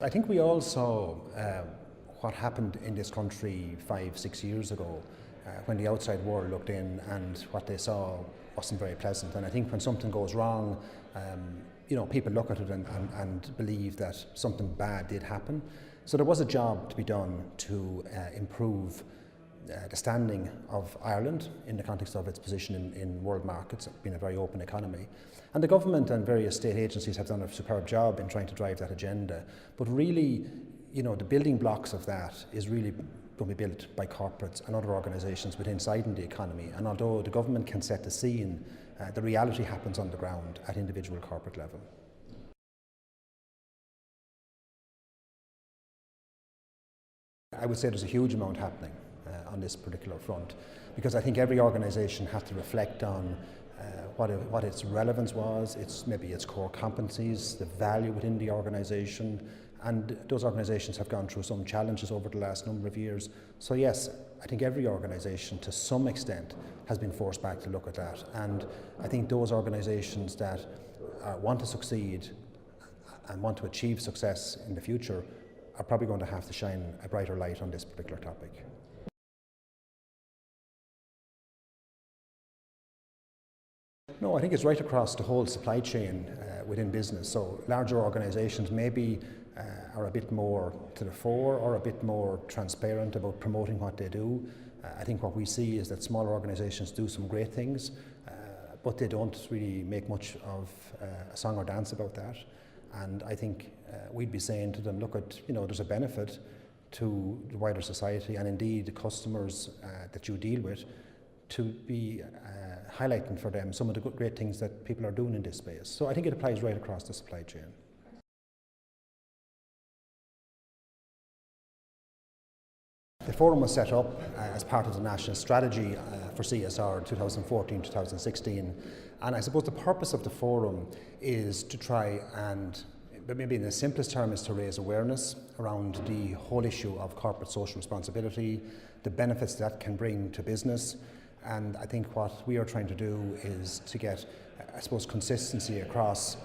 I think we all saw what happened in this country 5-6 years ago when the outside world looked in, and what they saw wasn't very pleasant. And I think when something goes wrong, people look at it and believe that something bad did happen. So there was a job to be done to improve the standing of Ireland in the context of its position in world markets, being a very open economy. And the government and various state agencies have done a superb job in trying to drive that agenda. But really, the building blocks of that is really going to be built by corporates and other organisations within the economy. And although the government can set the scene, the reality happens on the ground at individual corporate level. I would say there's a huge amount happening on this particular front, because I think every organisation has to reflect on what its relevance was, maybe its core competencies, the value within the organisation, and those organisations have gone through some challenges over the last number of years. So yes, I think every organisation to some extent has been forced back to look at that, and I think those organisations that want to succeed and want to achieve success in the future are probably going to have to shine a brighter light on this particular topic. No, I think it's right across the whole supply chain within business. So larger organisations maybe are a bit more to the fore or a bit more transparent about promoting what they do. I think what we see is that smaller organisations do some great things, but they don't really make much of a song or dance about that. And I think we'd be saying to them, look, there's a benefit to the wider society and indeed the customers that you deal with, to be highlighting for them some of the great things that people are doing in this space. So I think it applies right across the supply chain. The forum was set up as part of the national strategy for CSR 2014-2016, and I suppose the purpose of the forum is to try and, maybe in the simplest term, is to raise awareness around the whole issue of corporate social responsibility, the benefits that can bring to business. And I think what we are trying to do is to get, I suppose, consistency across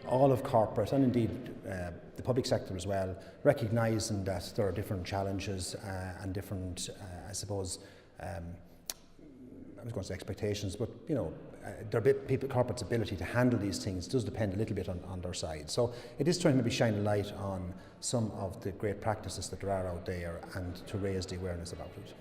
all of corporate and indeed the public sector as well, recognising that there are different challenges and different, I suppose, I was going to say expectations, but corporate's ability to handle these things does depend a little bit on their side. So it is trying to maybe shine a light on some of the great practices that there are out there and to raise the awareness about it.